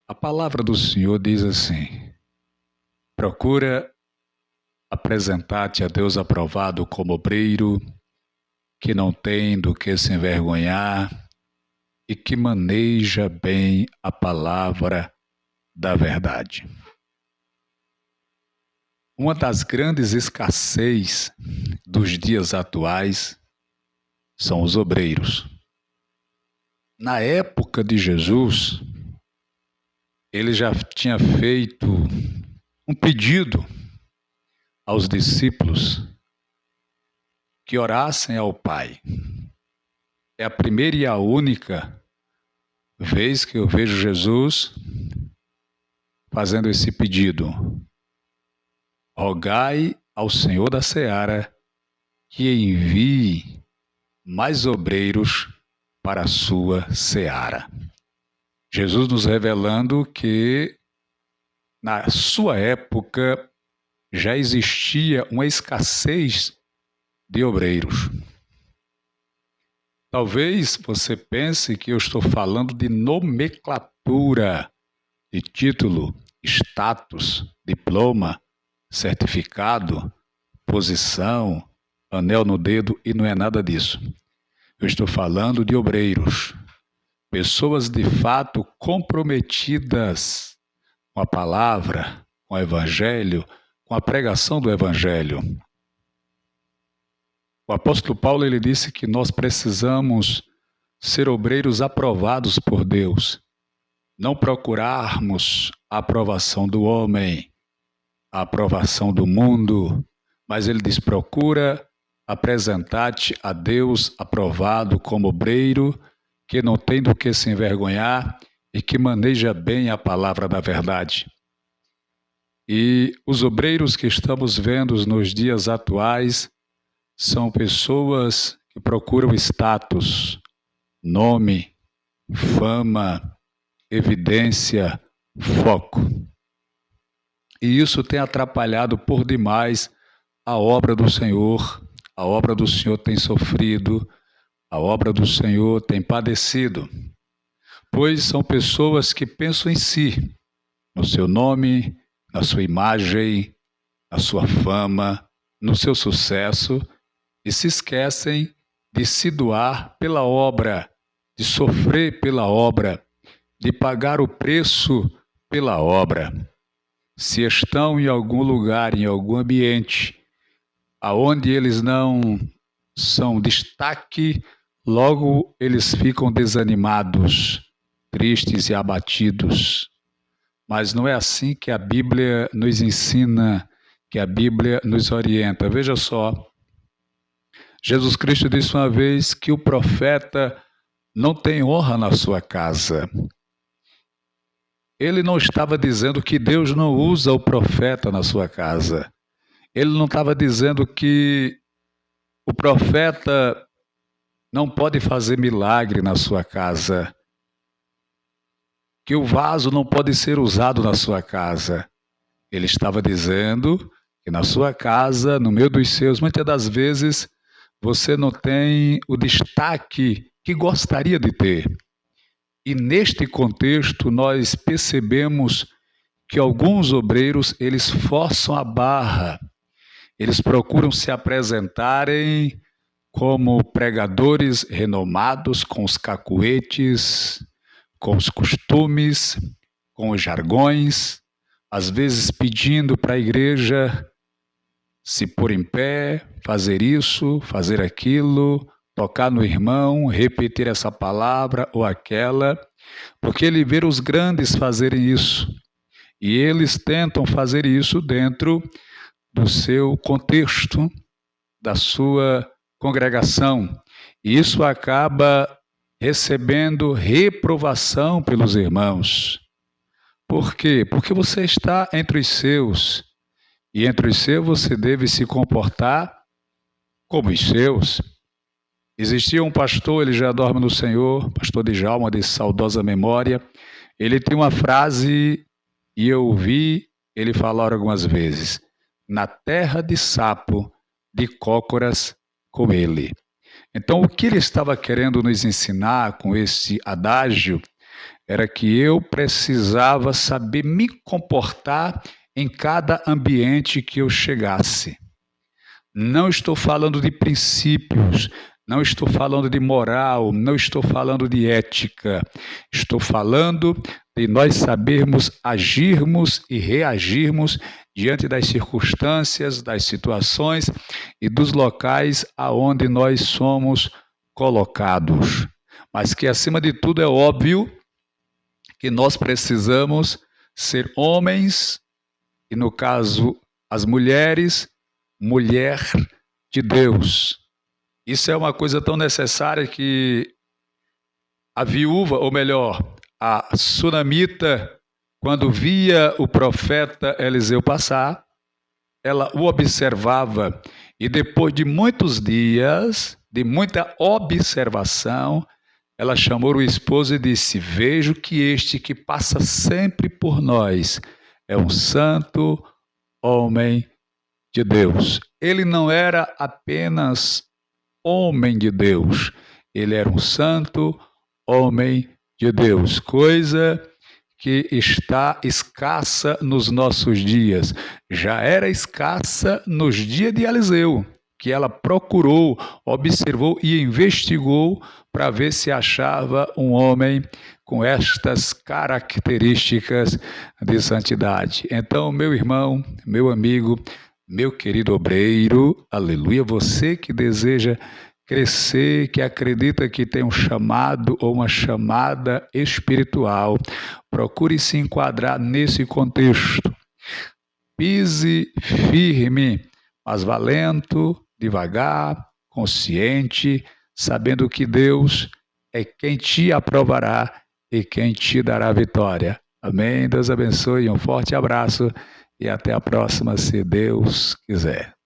A palavra do Senhor diz assim: procura apresentar-te a Deus aprovado como obreiro, que não tem do que se envergonhar e que maneja bem a palavra da verdade. Uma das grandes escassez dos dias atuais são os obreiros. Na época de Jesus, ele já tinha feito um pedido aos discípulos que orassem ao Pai. É a primeira e a única vez que eu vejo Jesus fazendo esse pedido. Rogai ao Senhor da Seara que envie mais obreiros para a sua seara. Jesus nos revelando que na sua época já existia uma escassez de obreiros. Talvez você pense que eu estou falando de nomenclatura, de título, status, diploma, certificado, posição, anel no dedo, e não é nada disso. Eu estou falando de obreiros, pessoas de fato comprometidas com a palavra, com o evangelho, com a pregação do evangelho. O apóstolo Paulo ele disse que nós precisamos ser obreiros aprovados por Deus, não procurarmos a aprovação do homem, a aprovação do mundo, mas ele diz: procura apresentar-te a Deus aprovado como obreiro, que não tem do que se envergonhar e que maneja bem a palavra da verdade. E os obreiros que estamos vendo nos dias atuais são pessoas que procuram status, nome, fama, evidência, foco. E isso tem atrapalhado por demais a obra do Senhor. A obra do Senhor tem sofrido, a obra do Senhor tem padecido, pois são pessoas que pensam em si, no seu nome, na sua imagem, na sua fama, no seu sucesso, e se esquecem de se doar pela obra, de sofrer pela obra, de pagar o preço pela obra. Se estão em algum lugar, em algum ambiente, aonde eles não são destaque, logo eles ficam desanimados, tristes e abatidos. Mas não é assim que a Bíblia nos ensina, que a Bíblia nos orienta. Veja só, Jesus Cristo disse uma vez que o profeta não tem honra na sua casa. Ele não estava dizendo que Deus não usa o profeta na sua casa. Ele não estava dizendo que o profeta não pode fazer milagre na sua casa, que o vaso não pode ser usado na sua casa. Ele estava dizendo que na sua casa, no meio dos seus, muitas das vezes, você não tem o destaque que gostaria de ter. E neste contexto, nós percebemos que alguns obreiros, eles forçam a barra, eles procuram se apresentarem como pregadores renomados, com os cacuetes, com os costumes, com os jargões, às vezes pedindo para a igreja se pôr em pé, fazer isso, fazer aquilo, tocar no irmão, repetir essa palavra ou aquela, porque ele vê os grandes fazerem isso. E eles tentam fazer isso dentro do seu contexto, da sua congregação. E isso acaba recebendo reprovação pelos irmãos. Por quê? Porque você está entre os seus. E entre os seus você deve se comportar como os seus. Existia um pastor, ele já dorme no Senhor, pastor Djalma, de saudosa memória. Ele tem uma frase, e eu ouvi ele falar algumas vezes: na terra de sapo, de cócoras com ele. Então, o que ele estava querendo nos ensinar com esse adágio era que eu precisava saber me comportar em cada ambiente que eu chegasse. Não estou falando de princípios, não estou falando de moral, não estou falando de ética. Estou falando de nós sabermos agirmos e reagirmos diante das circunstâncias, das situações e dos locais aonde nós somos colocados. Mas que, acima de tudo, é óbvio que nós precisamos ser homens, e no caso, as mulheres, mulher de Deus. Isso é uma coisa tão necessária que a viúva, ou melhor, a sunamita, quando via o profeta Eliseu passar, ela o observava e depois de muitos dias, de muita observação, ela chamou o esposo e disse: vejo que este que passa sempre por nós é um santo homem de Deus. Ele não era apenas homem de Deus, ele era um santo homem de Deus, coisa que está escassa nos nossos dias. Já era escassa nos dias de Eliseu, que ela procurou, observou e investigou para ver se achava um homem com estas características de santidade. Então, meu irmão, meu amigo, meu querido obreiro, aleluia, você que deseja crescer, que acredita que tem um chamado ou uma chamada espiritual, procure se enquadrar nesse contexto. Pise firme, mas valento, devagar, consciente, sabendo que Deus é quem te aprovará e quem te dará vitória. Amém? Deus abençoe, um forte abraço e até a próxima, se Deus quiser.